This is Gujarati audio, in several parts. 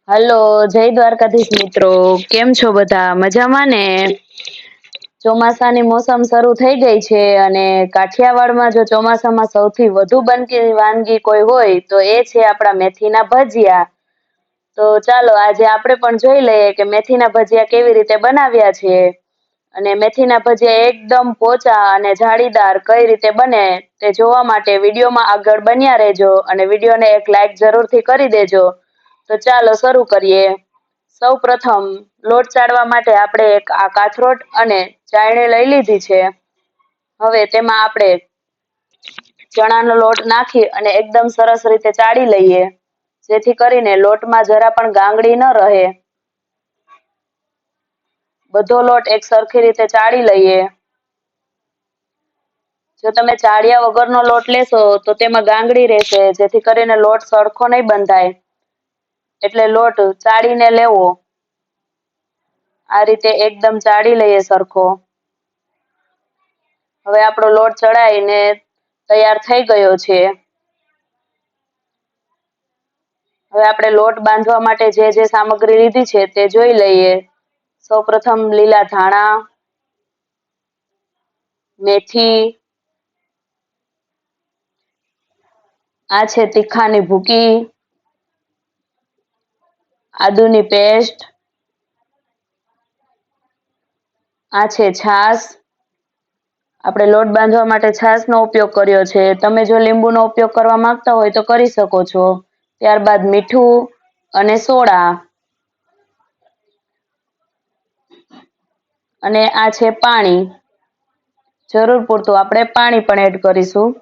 હલો, જય દ્વારકાધીશ મિત્રો. કેમ છો બધા? મજામાં ને? ચોમાસાની મોસમ શરૂ થઈ ગઈ છે અને કાઠિયાવાડમાં જો ચોમાસામાં સૌથી વધુ બનતી વાનગી કોઈ હોય તો એ છે આપણા મેથીના ભજીયા. તો ચાલો આજે આપણે પણ જોઈ લઈએ કે મેથીના ભજીયા કેવી રીતે બનાવ્યા છે. અને મેથીના ભજીયા એકદમ પોચા અને જાળીદાર કઈ રીતે બને તે જોવા માટે વિડીયોમાં આગળ બન્યા રહેજો અને વિડીયોને એક લાઈક જરૂરથી કરી દેજો. તો ચાલો શરૂ કરીએ. સૌ પ્રથમ લોટ ચાળવા માટે આપણે એક આ કાથરોટ અને ચાયણી લઈ લીધી છે. હવે તેમાં આપણે ચણાનો લોટ નાખી અને એકદમ સરસ રીતે ચાળી લઈએ. જેથી કરીને લોટમાં જરા પણ ગાંગડી ન રહે. બધો લોટ એક સરખી રીતે ચાળી લઈએ. જો તમે ચાળ્યા વગરનો લોટ લેશો તો તેમાં ગાંગડી રહેશે, જેથી કરીને લોટ સરખો નહીં બંધાય. એટલે લોટ ચાળીને લેવો. આ રીતે એકદમ ચાળી લઈએ સરખો. હવે આપણો લોટ ચડાઈને તૈયાર થઈ ગયો છે. હવે આપણે લોટ બાંધવા માટે જે જે સામગ્રી લીધી છે તે જોઈ લઈએ. સૌપ્રથમ લીલા ધાણા, મેથી, આ છે તીખાની ભૂકી, આદુની પેસ્ટ, આ છે છાશ. આપણે લોટ બાંધવા માટે છાશનો ઉપયોગ કર્યો છે. તમે જો લીંબુનો ઉપયોગ કરવા માંગતા હોય તો કરી શકો છો. ત્યારબાદ મીઠું અને સોડા. અને આ છે પાણી. જરૂર પૂરતું આપણે પાણી પણ એડ કરીશું.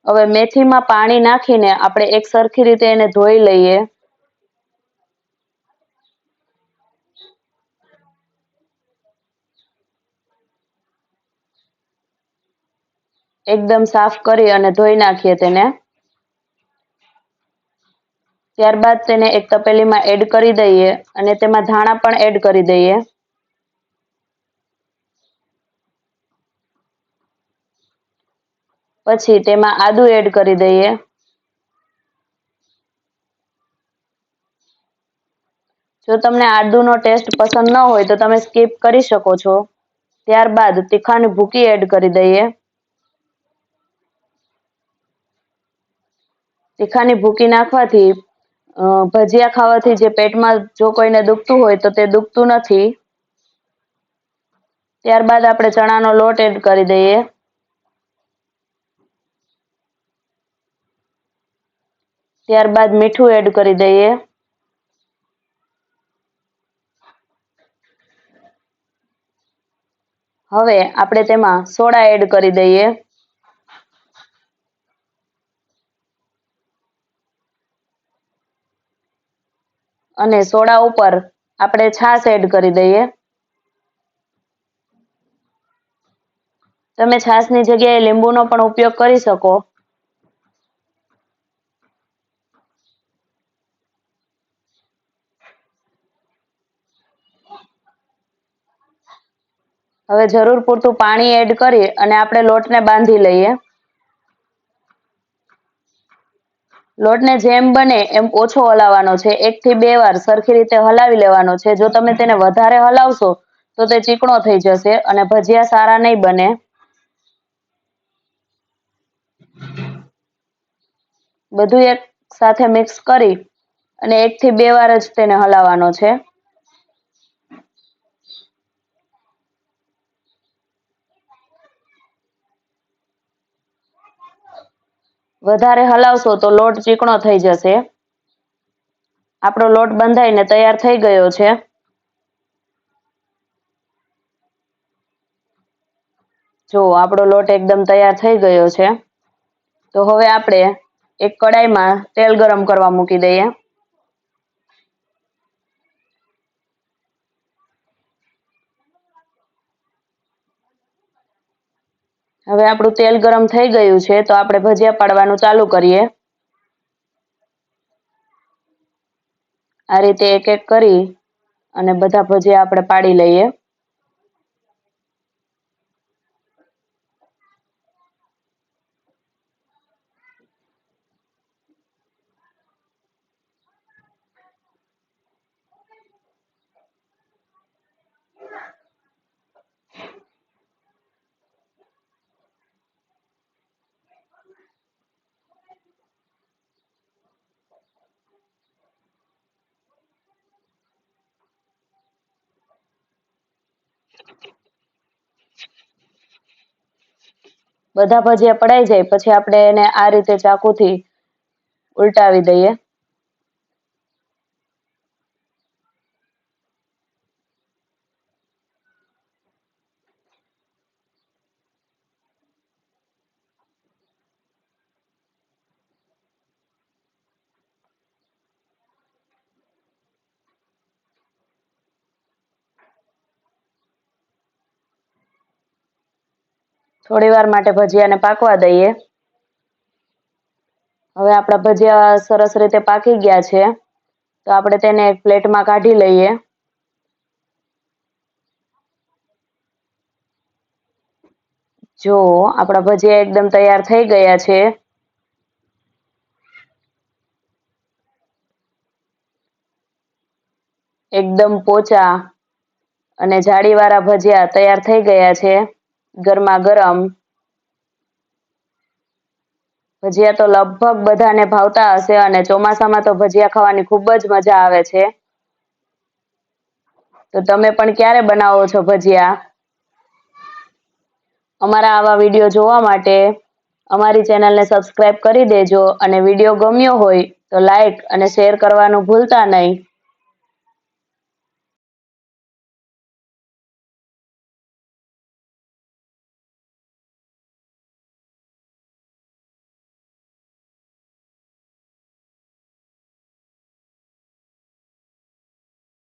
હવે મેથીમાં પાણી નાખીને આપણે એક સરખી રીતે એને ધોઈ લઈએ. એકદમ સાફ કરી અને ધોઈ નાખીએ તેને. ત્યારબાદ તેને એક તપેલીમાં એડ કરી દઈએ અને તેમાં ધાણા પણ એડ કરી દઈએ. પછી તેમાં આદુ એડ કરી દઈએ. જો તમને આદુનો ટેસ્ટ પસંદ ન હોય તો તમે સ્કીપ કરી શકો છો. ત્યારબાદ તીખાની ભૂકી એડ કરી દઈએ. તીખાની ભૂકી નાખવાથી ભજીયા ખાવાથી જે પેટમાં જો કોઈને દુખતું હોય તો તે દુખતું નથી. ત્યારબાદ આપણે ચણાનો લોટ એડ કરી દઈએ. ત્યારબાદ મીઠું એડ કરી દઈએ. હવે આપણે તેમાં સોડા એડ કરી દઈએ. અને સોડા ઉપર આપણે છાશ એડ કરી દઈએ. તમે છાશની જગ્યાએ લીંબુનો પણ ઉપયોગ કરી શકો. હવે જરૂર પૂરતું પાણી એડ કરી અને આપણે લોટને બાંધી લઈએ. લોટને જેમ બને એમ ઓછો હલાવવાનો છે. 1 થી 2 વાર સરખી રીતે હલાવી લેવાનો છે. જો તમે તેને વધારે હલાવશો તો તે ચીકણો થઈ જશે અને ભજીયા સારા નહીં બને. બધું એક સાથે મિક્સ કરી અને 1 થી 2 વાર જ તેને હલાવવાનો છે. વધારે હલાવશો તો લોટ ચીકણો થઈ જશે. આપણો લોટ બંધાઈને તૈયાર થઈ ગયો છે. જો આપણો લોટ એકદમ તૈયાર થઈ ગયો છે. તો હવે આપણે એક કડાઈમાં તેલ ગરમ કરવા મૂકી દઈએ. હવે આપણું તેલ ગરમ થઈ ગયું છે તો આપણે ભજીયા પાડવાનું ચાલુ કરીએ. આ રીતે એક એક કરી અને બધા ભજીયા આપણે પાડી લઈએ. બધા ભજીયા પડાઈ જાય પછી આપણે એને આ રીતે ચાકુથી ઉલટાવી દઈએ. થોડી વાર માટે ભજીયાને પાકવા દઈએ. હવે આપણા ભજીયા સરસ રીતે પાકી ગયા છે તો આપણે તેને એક પ્લેટમાં કાઢી લઈએ. જો આપણા ભજીયા એકદમ તૈયાર થઈ ગયા છે. એકદમ પોચા અને જાળીવાળા ભજીયા તૈયાર થઈ ગયા છે. ગરમા ગરમ ભજીયા તો લગભગ બધાને ભાવતા હશે અને ચોમાસામાં તો ભજીયા ખાવાની ખૂબ જ મજા આવે છે. તો તમે પણ ક્યારે બનાવો છો ભજીયા? અમારા આવા વિડીયો જોવા માટે અમારી ચેનલને સબસ્ક્રાઇબ કરી દેજો અને વિડીયો ગમ્યો હોય તો લાઈક અને શેર કરવાનું ભૂલતા નહીં.